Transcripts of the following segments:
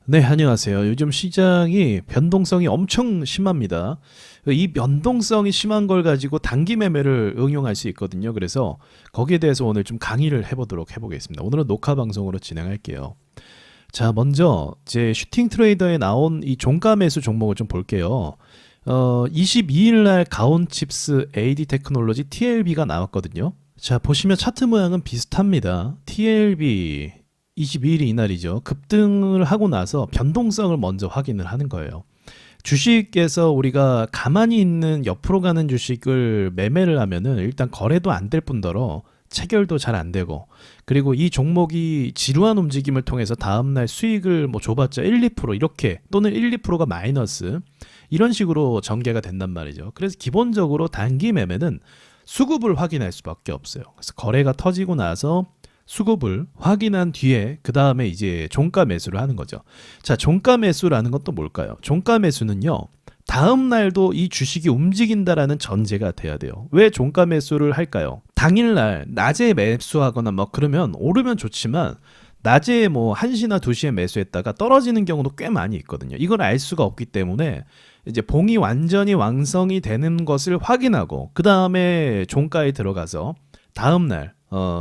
네, 안녕하세요. 요즘 시장이 변동성이 엄청 심합니다. 이 변동성이 심한 걸 가지고 단기 매매를 응용할 수 있거든요. 그래서 거기에 대해서 오늘 좀 강의를 해보겠습니다. 오늘은 녹화 방송으로 진행할게요. 자, 먼저 제 슈팅 트레이더에 나온 이 종가 매수 종목을 좀 볼게요. 22일 날 가온칩스 AD 테크놀로지 TLB가 나왔거든요. 자, 보시면 차트 모양은 비슷합니다. TLB 22일이 이날이죠. 급등을 하고 나서 변동성을 먼저 확인을 하는 거예요. 주식에서 우리가 가만히 있는 옆으로 가는 주식을 매매를 하면은 일단 거래도 안 될 뿐더러 체결도 잘 안 되고, 그리고 이 종목이 지루한 움직임을 통해서 다음날 수익을 뭐 줘봤자 1, 2% 이렇게, 또는 1, 2%가 마이너스, 이런 식으로 전개가 된단 말이죠. 그래서 기본적으로 단기 매매는 수급을 확인할 수밖에 없어요. 그래서 거래가 터지고 나서 수급을 확인한 뒤에 그 다음에 이제 종가 매수를 하는 거죠. 자, 종가 매수라는 건 또 뭘까요? 종가 매수는요, 다음 날도 이 주식이 움직인다라는 전제가 돼야 돼요. 왜 종가 매수를 할까요? 당일날 낮에 매수하거나 뭐 그러면 오르면 좋지만, 낮에 뭐 1시나 2시에 매수했다가 떨어지는 경우도 꽤 많이 있거든요. 이걸 알 수가 없기 때문에 이제 봉이 완전히 왕성이 되는 것을 확인하고 그 다음에 종가에 들어가서 다음날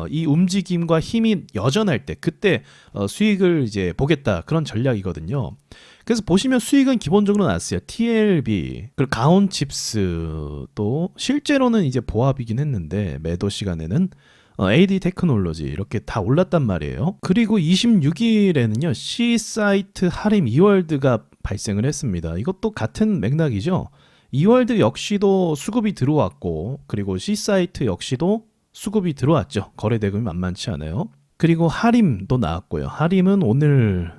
이 움직임과 힘이 여전할 때 그때 수익을 이제 보겠다, 그런 전략이거든요. 그래서 보시면 수익은 기본적으로 났어요. TLB 그리고 가온칩스도 실제로는 이제 보합이긴 했는데 매도 시간에는 AD 테크놀로지 이렇게 다 올랐단 말이에요. 그리고 26일에는요 C사이트 하림 이월드가 발생을 했습니다. 이것도 같은 맥락이죠. 이월드 역시도 수급이 들어왔고, 그리고 C사이트 역시도 수급이 들어왔죠. 거래 대금이 만만치 않아요. 그리고 하림도 나왔고요. 하림은 오늘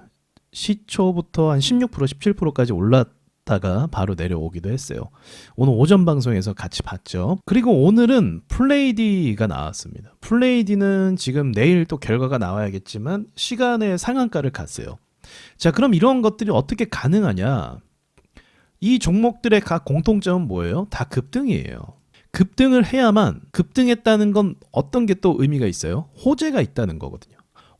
시초부터 한 16%, 17%까지 올랐다가 바로 내려오기도 했어요. 오늘 오전 방송에서 같이 봤죠. 그리고 오늘은 플레이디가 나왔습니다. 플레이디는 지금 내일 또 결과가 나와야겠지만 시간의 상한가를 갔어요. 자, 그럼 이런 것들이 어떻게 가능하냐? 이 종목들의 각 공통점은 뭐예요? 다 급등이에요. 급등을 해야만, 급등했다는 건 어떤 게 또 의미가 있어요? 호재가 있다는 거거든요.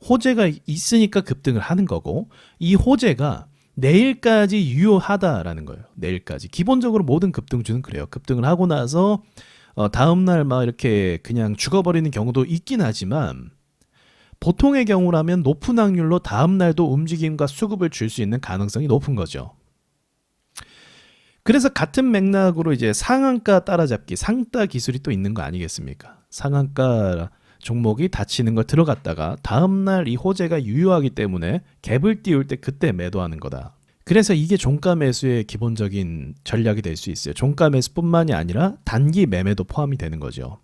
호재가 있으니까 급등을 하는 거고, 이 호재가 내일까지 유효하다라는 거예요. 내일까지. 기본적으로 모든 급등주는 그래요. 급등을 하고 나서 다음날 막 이렇게 그냥 죽어버리는 경우도 있긴 하지만, 보통의 경우라면 높은 확률로 다음날도 움직임과 수급을 줄 수 있는 가능성이 높은 거죠. 그래서 같은 맥락으로 이제 상한가 따라잡기, 상따 기술이 또 있는 거 아니겠습니까? 상한가 종목이 닫히는 걸 들어갔다가 다음날 이 호재가 유효하기 때문에 갭을 띄울 때 그때 매도하는 거다. 그래서 이게 종가 매수의 기본적인 전략이 될 수 있어요. 종가 매수뿐만이 아니라 단기 매매도 포함이 되는 거죠.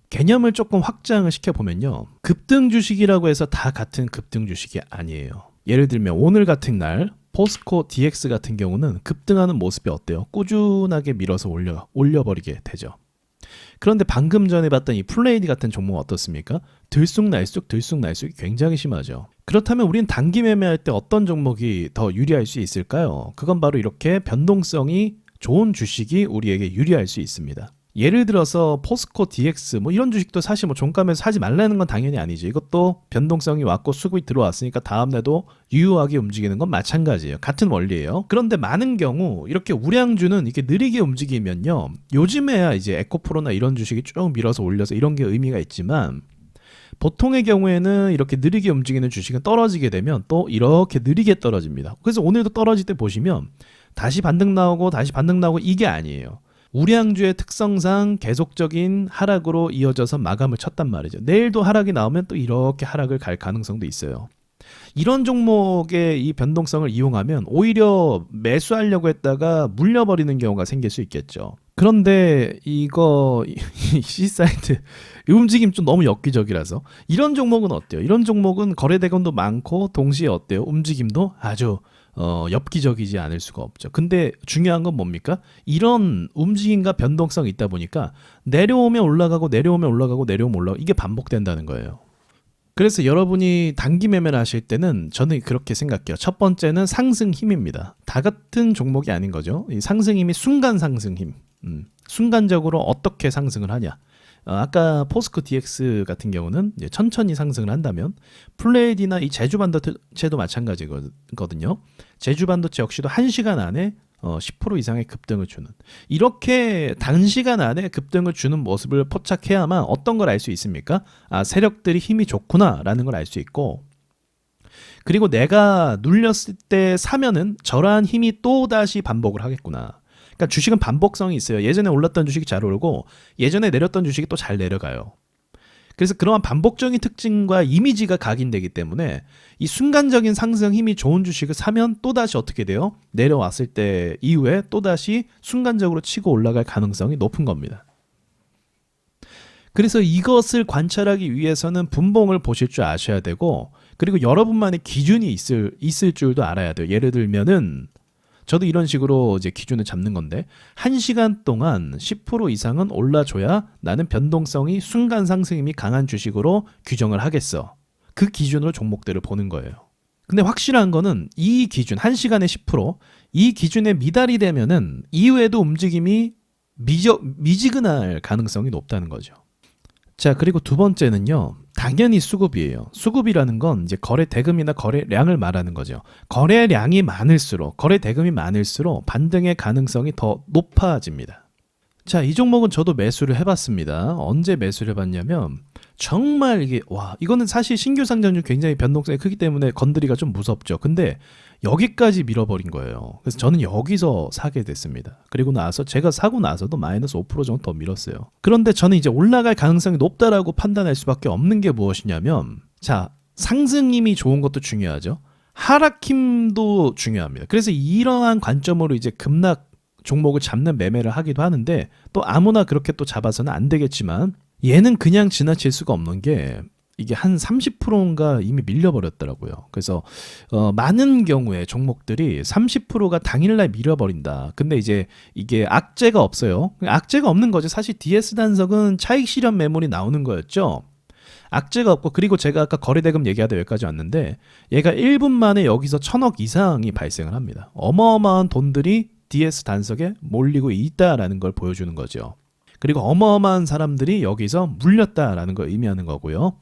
개념을 조금 확장을 시켜보면요, 급등 주식이라고 해서 다 같은 급등 주식이 아니에요. 예를 들면 오늘 같은 날 포스코 DX 같은 경우는 급등하는 모습이 어때요? 꾸준하게 밀어서 올려버리게 되죠. 그런데 방금 전에 봤던 이 플레이디 같은 종목은 어떻습니까? 들쑥날쑥 들쑥날쑥이 굉장히 심하죠. 그렇다면 우리는 단기 매매할 때 어떤 종목이 더 유리할 수 있을까요? 그건 바로 이렇게 변동성이 좋은 주식이 우리에게 유리할 수 있습니다. 예를 들어서 포스코 DX 뭐 이런 주식도 사실 뭐 종가매수 하지 말라는 건 당연히 아니죠. 이것도 변동성이 왔고 수급이 들어왔으니까 다음날도 유효하게 움직이는 건 마찬가지예요. 같은 원리예요. 그런데 많은 경우 이렇게 우량주는 이렇게 느리게 움직이면요, 요즘에야 이제 에코프로나 이런 주식이 쭉 밀어서 올려서 이런 게 의미가 있지만, 보통의 경우에는 이렇게 느리게 움직이는 주식은 떨어지게 되면 또 이렇게 느리게 떨어집니다. 그래서 오늘도 떨어질 때 보시면 다시 반등 나오고 다시 반등 나오고, 이게 아니에요. 우량주의 특성상 계속적인 하락으로 이어져서 마감을 쳤단 말이죠. 내일도 하락이 나오면 또 이렇게 하락을 갈 가능성도 있어요. 이런 종목의 이 변동성을 이용하면 오히려 매수하려고 했다가 물려버리는 경우가 생길 수 있겠죠. 그런데 이거 C사이트 움직임 좀 너무 엽기적이라서, 이런 종목은 어때요? 이런 종목은 거래대금도 많고 동시에 어때요? 움직임도 아주 엽기적이지 않을 수가 없죠. 근데 중요한 건 뭡니까? 이런 움직임과 변동성이 있다 보니까 내려오면 올라가고 내려오면 올라가고 내려오면 올라가고, 이게 반복된다는 거예요. 그래서 여러분이 단기 매매를 하실 때는 저는 그렇게 생각해요. 첫 번째는 상승 힘입니다. 다 같은 종목이 아닌 거죠. 이 상승 힘이 순간 상승 힘. 순간적으로 어떻게 상승을 하냐. 아까 포스코 DX 같은 경우는 이제 천천히 상승을 한다면 플레이디나 이 제주 반도체도 마찬가지거든요. 제주 반도체 역시도 1시간 안에 10% 이상의 급등을 주는, 이렇게 단시간 안에 급등을 주는 모습을 포착해야만 어떤 걸 알 수 있습니까? 아, 세력들이 힘이 좋구나라는 걸 알 수 있고, 그리고 내가 눌렸을 때 사면은 저러한 힘이 또 다시 반복을 하겠구나. 그러니까 주식은 반복성이 있어요. 예전에 올랐던 주식이 잘 오르고 예전에 내렸던 주식이 또 잘 내려가요. 그래서 그러한 반복적인 특징과 이미지가 각인되기 때문에 이 순간적인 상승 힘이 좋은 주식을 사면 또다시 어떻게 돼요? 내려왔을 때 이후에 또다시 순간적으로 치고 올라갈 가능성이 높은 겁니다. 그래서 이것을 관찰하기 위해서는 분봉을 보실 줄 아셔야 되고, 그리고 여러분만의 기준이 있을 줄도 알아야 돼요. 예를 들면은 저도 이런 식으로 이제 기준을 잡는 건데, 1시간 동안 10% 이상은 올라줘야 나는 변동성이 순간 상승힘이 강한 주식으로 규정을 하겠어. 그 기준으로 종목들을 보는 거예요. 근데 확실한 거는 이 기준, 1시간에 10%, 이 기준에 미달이 되면은 이후에도 움직임이 미지근할 가능성이 높다는 거죠. 자, 그리고 두 번째는요, 당연히 수급이에요. 수급이라는 건 이제 거래 대금이나 거래량을 말하는 거죠. 거래량이 많을수록, 거래 대금이 많을수록 반등의 가능성이 더 높아집니다. 자, 이 종목은 저도 매수를 해봤습니다. 언제 매수를 해봤냐면 정말 이게 이거는 사실 신규 상장 중 굉장히 변동성이 크기 때문에 건드리기가 좀 무섭죠. 근데 여기까지 밀어버린 거예요. 그래서 저는 여기서 사게 됐습니다. 그리고 나서 제가 사고 나서도 마이너스 5% 정도 더 밀었어요. 그런데 저는 이제 올라갈 가능성이 높다라고 판단할 수밖에 없는 게 무엇이냐면, 자, 상승힘이 좋은 것도 중요하죠. 하락힘도 중요합니다. 그래서 이러한 관점으로 이제 급락 종목을 잡는 매매를 하기도 하는데, 또 아무나 그렇게 또 잡아서는 안 되겠지만 얘는 그냥 지나칠 수가 없는 게 이게 한 30%인가 이미 밀려버렸더라고요. 그래서 많은 경우에 종목들이 30%가 당일날 밀어버린다. 근데 이제 이게 악재가 없어요. 악재가 없는 거죠. 사실 DS 단석은 차익 실현 매물이 나오는 거였죠. 악재가 없고, 그리고 제가 아까 거래대금 얘기하다 여기까지 왔는데 얘가 1분 만에 여기서 1000억 이상이 발생을 합니다. 어마어마한 돈들이 DS 단석에 몰리고 있다라는 걸 보여주는 거죠. 그리고 어마어마한 사람들이 여기서 물렸다라는 걸 의미하는 거고요.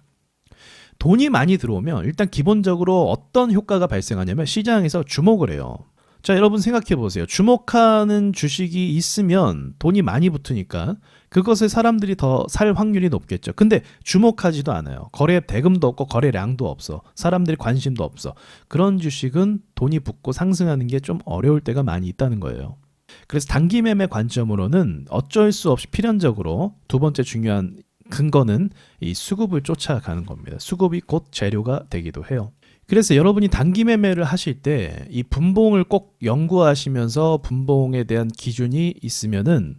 돈이 많이 들어오면 일단 기본적으로 어떤 효과가 발생하냐면 시장에서 주목을 해요. 자, 여러분 생각해 보세요. 주목하는 주식이 있으면 돈이 많이 붙으니까 그것을 사람들이 더 살 확률이 높겠죠. 근데 주목하지도 않아요. 거래 대금도 없고 거래량도 없어. 사람들이 관심도 없어. 그런 주식은 돈이 붙고 상승하는 게 좀 어려울 때가 많이 있다는 거예요. 그래서 단기 매매 관점으로는 어쩔 수 없이 필연적으로 두 번째 중요한 근거는 이 수급을 쫓아가는 겁니다. 수급이 곧 재료가 되기도 해요. 그래서 여러분이 단기 매매를 하실 때 이 분봉을 꼭 연구하시면서 분봉에 대한 기준이 있으면은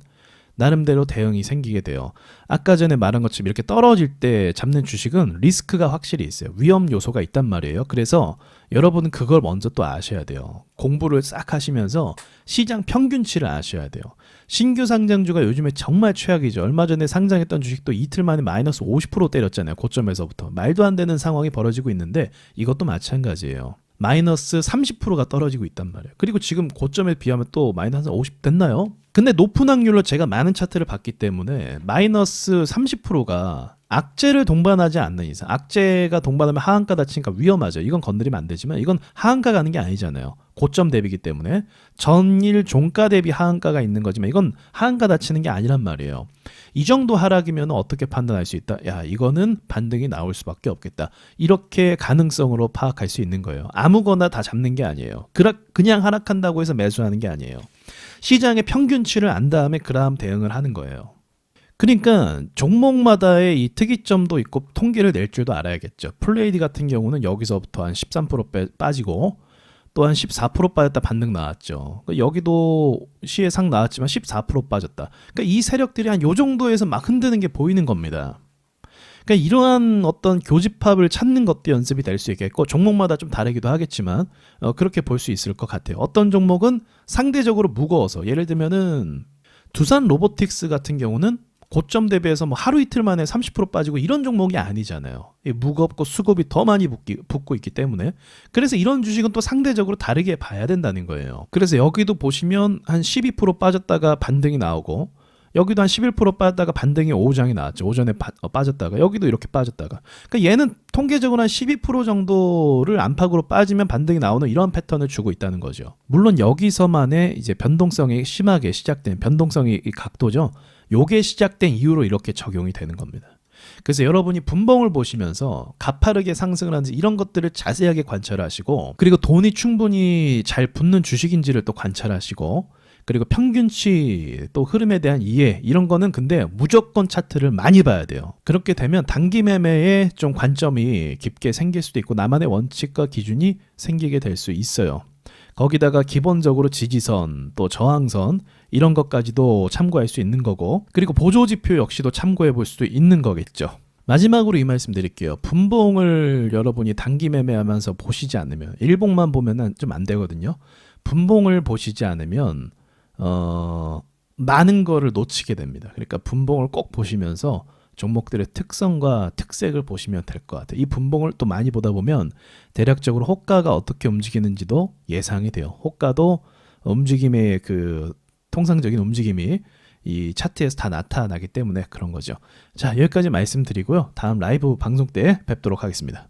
나름대로 대응이 생기게 돼요. 아까 전에 말한 것처럼 이렇게 떨어질 때 잡는 주식은 리스크가 확실히 있어요. 위험 요소가 있단 말이에요. 그래서 여러분은 그걸 먼저 또 아셔야 돼요. 공부를 싹 하시면서 시장 평균치를 아셔야 돼요. 신규 상장주가 요즘에 정말 최악이죠. 얼마 전에 상장했던 주식도 이틀 만에 마이너스 50% 때렸잖아요. 고점에서부터. 말도 안 되는 상황이 벌어지고 있는데 이것도 마찬가지예요. 마이너스 30%가 떨어지고 있단 말이에요. 그리고 지금 고점에 비하면 또 마이너스 50 됐나요? 근데 높은 확률로 제가 많은 차트를 봤기 때문에 마이너스 30%가 악재를 동반하지 않는 이상, 악재가 동반하면 하한가 다치니까 위험하죠. 이건 건드리면 안 되지만 이건 하한가 가는 게 아니잖아요. 고점 대비기 때문에 전일 종가 대비 하한가가 있는 거지만 이건 하한가 다치는 게 아니란 말이에요. 이 정도 하락이면 어떻게 판단할 수 있다? 야, 이거는 반등이 나올 수밖에 없겠다. 이렇게 가능성으로 파악할 수 있는 거예요. 아무거나 다 잡는 게 아니에요. 그냥 하락한다고 해서 매수하는 게 아니에요. 시장의 평균치를 안 다음에 그 다음 대응을 하는 거예요. 그러니까 종목마다의 이 특이점도 있고 통계를 낼 줄도 알아야겠죠. 플레이디 같은 경우는 여기서부터 한 13% 빠지고 또 한 14% 빠졌다 반등 나왔죠. 여기도 시에 상 나왔지만 14% 빠졌다. 그러니까 이 세력들이 한 요 정도에서 막 흔드는 게 보이는 겁니다. 그러니까 이러한 어떤 교집합을 찾는 것도 연습이 될 수 있겠고, 종목마다 좀 다르기도 하겠지만 그렇게 볼 수 있을 것 같아요. 어떤 종목은 상대적으로 무거워서, 예를 들면은 두산 로보틱스 같은 경우는 고점 대비해서 뭐 하루 이틀 만에 30% 빠지고 이런 종목이 아니잖아요. 무겁고 수급이 더 많이 붙고 있기 때문에. 그래서 이런 주식은 또 상대적으로 다르게 봐야 된다는 거예요. 그래서 여기도 보시면 한 12% 빠졌다가 반등이 나오고, 여기도 한 11% 빠졌다가 반등이 오후장이 나왔죠. 오전에 빠졌다가 여기도 이렇게 빠졌다가. 그러니까 얘는 통계적으로 한 12% 정도를 안팎으로 빠지면 반등이 나오는 이런 패턴을 주고 있다는 거죠. 물론 여기서만의 이제 변동성이 심하게 시작된 변동성이 이 각도죠. 요게 시작된 이후로 이렇게 적용이 되는 겁니다. 그래서 여러분이 분봉을 보시면서 가파르게 상승을 하는지 이런 것들을 자세하게 관찰하시고, 그리고 돈이 충분히 잘 붙는 주식인지를 또 관찰하시고, 그리고 평균치 또 흐름에 대한 이해, 이런 거는 근데 무조건 차트를 많이 봐야 돼요. 그렇게 되면 단기 매매에 좀 관점이 깊게 생길 수도 있고 나만의 원칙과 기준이 생기게 될 수 있어요. 거기다가 기본적으로 지지선 또 저항선 이런 것까지도 참고할 수 있는 거고, 그리고 보조지표 역시도 참고해 볼 수도 있는 거겠죠. 마지막으로 이 말씀 드릴게요. 분봉을 여러분이 단기 매매하면서 보시지 않으면, 일봉만 보면 좀 안 되거든요. 분봉을 보시지 않으면 많은 거를 놓치게 됩니다. 그러니까 분봉을 꼭 보시면서 종목들의 특성과 특색을 보시면 될 것 같아요. 이 분봉을 또 많이 보다 보면 대략적으로 호가가 어떻게 움직이는지도 예상이 돼요. 호가도 움직임의 그 통상적인 움직임이 이 차트에서 다 나타나기 때문에 그런 거죠. 자, 여기까지 말씀드리고요. 다음 라이브 방송 때 뵙도록 하겠습니다.